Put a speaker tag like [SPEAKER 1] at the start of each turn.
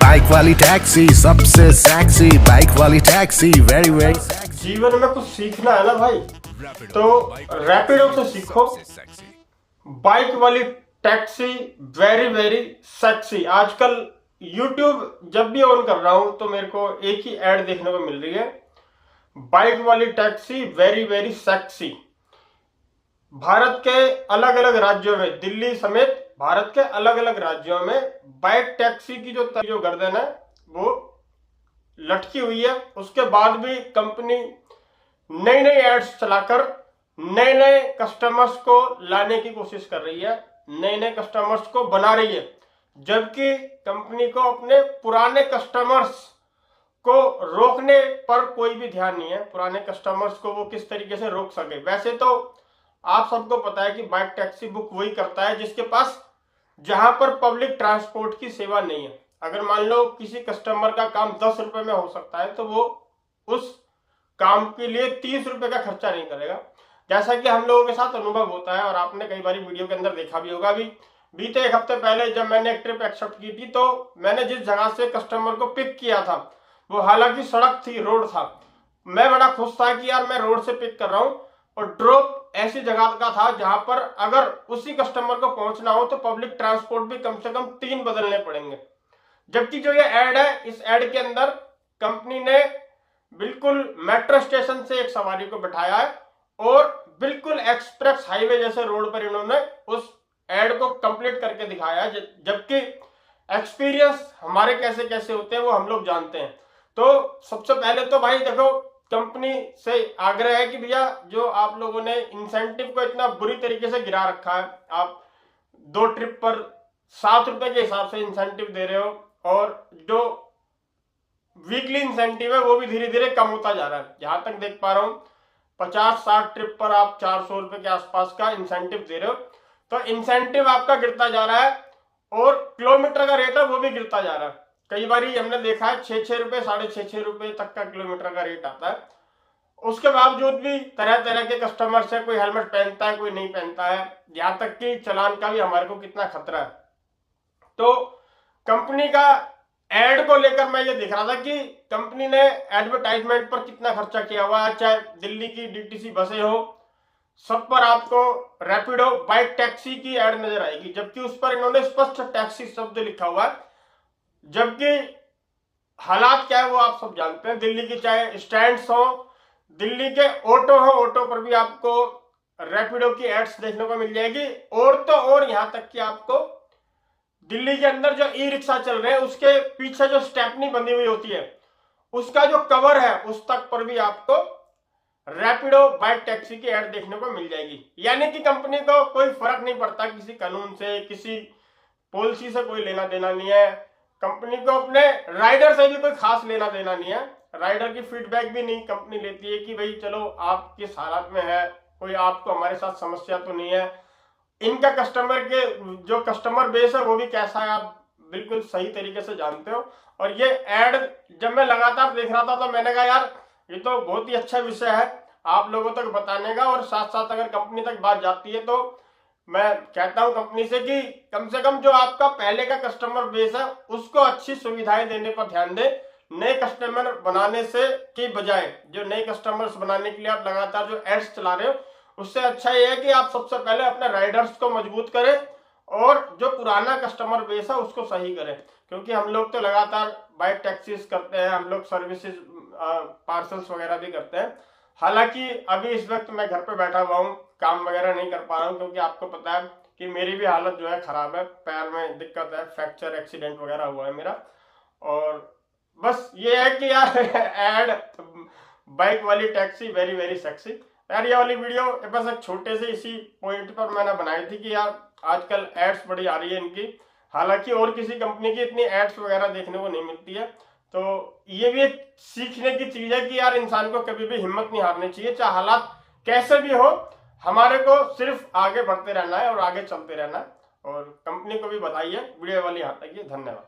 [SPEAKER 1] Bike वाली taxi सबसे sexy, bike वाली टैक्सी वेरी वेरी सेक्सी।
[SPEAKER 2] जीवन में कुछ सीखना है ना भाई, तो रैपिडो से सीखो। बाइक वाली टैक्सी वेरी वेरी सेक्सी। आजकल YouTube जब भी ऑन कर रहा हूं तो मेरे को एक ही ऐड देखने को मिल रही है, बाइक वाली taxi very very sexy. Bharat के अलग अलग राज्यों में, दिल्ली समेत भारत के अलग अलग राज्यों में बाइक टैक्सी की जो गर्दन है वो लटकी हुई है। उसके बाद भी कंपनी नई नई एड्स चलाकर नए नए कस्टमर्स को लाने की कोशिश कर रही है, नए नए कस्टमर्स को बना रही है, जबकि कंपनी को अपने पुराने कस्टमर्स को रोकने पर कोई भी ध्यान नहीं है। पुराने कस्टमर्स को वो किस तरीके से रोक सके। वैसे तो आप सबको पता है कि बाइक टैक्सी बुक वही करता है जिसके पास, जहां पर पब्लिक ट्रांसपोर्ट की सेवा नहीं है। अगर मान लो किसी कस्टमर का काम 10 रुपए में हो सकता है तो वो उस काम के लिए 30 रुपए का खर्चा नहीं करेगा। जैसा कि हम लोगों के साथ अनुभव होता है और आपने कई बार वीडियो के अंदर देखा भी होगा। भी बीते एक हफ्ते पहले जब मैंने एक ट्रिप एक्सेप्ट की थी तो मैंने जिस जगह से कस्टमर को पिक किया था वो हालांकि सड़क थी, रोड था। मैं बड़ा खुश था कि यार मैं रोड से पिक कर रहा हूं, और ड्रॉप ऐसी जगह का था जहां पर अगर उसी कस्टमर को पहुंचना हो तो पब्लिक ट्रांसपोर्ट भी कम से कम 3 बदलने पड़ेंगे। जबकि जो ये ऐड है, इस ऐड के अंदर कंपनी ने बिल्कुल मेट्रो स्टेशन से एक सवारी को बैठाया है और बिल्कुल एक्सप्रेस हाईवे जैसे रोड पर इन्होंने उस ऐड को कंप्लीट करके दिखाया है। जबकि एक्सपीरियंस हमारे कैसे कैसे होते हैं वो हम लोग जानते हैं। तो सबसे पहले तो भाई देखो, कंपनी से आग्रह है कि भैया जो आप लोगों ने इंसेंटिव को इतना बुरी तरीके से गिरा रखा है, आप 2 ट्रिप पर 7 रुपए के हिसाब से इंसेंटिव दे रहे हो और जो वीकली इंसेंटिव है वो भी धीरे धीरे कम होता जा रहा है। जहां तक देख पा रहा हूं 50-60 ट्रिप पर आप 400 रुपए के आसपास का इंसेंटिव दे रहे हो, तो इंसेंटिव आपका गिरता जा रहा है और किलोमीटर का रेट है वो भी गिरता जा रहा है। कई बार हमने देखा है 6-6 रुपए, 6.5 रुपए तक का किलोमीटर का रेट आता है। उसके बावजूद भी तरह तरह के कस्टमर्स है, कोई हेलमेट पहनता है, कोई नहीं पहनता है, यहाँ तक कि चालान का भी हमारे को कितना खतरा है। तो कंपनी का एड को लेकर मैं ये देख रहा था कि कंपनी ने एडवर्टाइजमेंट पर कितना खर्चा किया हुआ है। चाहे दिल्ली की डीटीसी बसें हो, सब पर आपको रैपिडो बाइक टैक्सी की एड नजर आएगी, जबकि उस पर इन्होंने स्पष्ट टैक्सी शब्द लिखा हुआ है। जबकि हालात क्या है वो आप सब जानते हैं। दिल्ली की चाहे स्टैंड्स हो, दिल्ली के ऑटो हो, ऑटो पर भी आपको रैपिडो की एड्स देखने को मिल जाएगी। और तो और यहां तक कि आपको दिल्ली के अंदर जो ई रिक्शा चल रहे हैं उसके पीछे जो स्टेपनी बंधी हुई होती है उसका जो कवर है उस तक पर भी आपको रैपिडो बाइक टैक्सी की एड देखने को मिल जाएगी। यानी कि कंपनी को कोई फर्क नहीं पड़ता, किसी कानून से, किसी पॉलिसी से कोई लेना देना नहीं है। कंपनी को अपने राइडर से भी कोई खास लेना देना नहीं है। राइडर की फीडबैक भी नहीं कंपनी लेती है कि भाई चलो आप किस हालत में है, कोई आपको हमारे साथ समस्या तो नहीं है। इनका कस्टमर के जो कस्टमर बेस है वो भी कैसा है आप बिल्कुल सही तरीके से जानते हो। और ये एड जब मैं लगातार देख रहा था तो मैंने कहा यार ये तो बहुत ही अच्छा विषय है आप लोगों तक बताने का, और साथ साथ अगर कंपनी तक बात जाती है तो मैं कहता हूं कंपनी से कि कम से कम जो आपका पहले का कस्टमर बेस है उसको अच्छी सुविधाएं देने पर ध्यान दे। नए कस्टमर बनाने से की बजाय जो नए कस्टमर्स बनाने के लिए आप लगातार जो एड्स चला रहे हो उससे अच्छा ये है कि आप सबसे पहले अपने राइडर्स को मजबूत करें और जो पुराना कस्टमर बेस है उसको सही करें। क्योंकि हम लोग तो लगातार बाइक टैक्सीज करते हैं, हम लोग सर्विसेज पार्सल्स वगैरह भी करते हैं। हालांकि अभी इस वक्त मैं घर पे बैठा हुआ हूँ, काम वगैरह नहीं कर पा रहा हूँ क्योंकि आपको पता है कि मेरी भी हालत जो है खराब है, पैर में दिक्कत है, फ्रैक्चर एक्सीडेंट वगैरह हुआ है मेरा। और बस ये है कि यार एड बाइक वाली टैक्सी वेरी वेरी सेक्सी। यार ये वाली वीडियो बस एक छोटे से इसी पॉइंट पर मैंने बनाई थी कि यार आजकल एड्स बड़ी आ रही है इनकी। हालांकि और किसी कंपनी की इतनी एड्स वगैरह देखने को नहीं मिलती है। तो ये भी एक सीखने की चीज है कि यार इंसान को कभी भी हिम्मत नहीं हारनी चाहिए, चाहे हालात कैसे भी हो। हमारे को सिर्फ आगे बढ़ते रहना है और आगे चलते रहना है। और कंपनी को भी बताइए। वीडियो वाली यहाँ तक, धन्यवाद।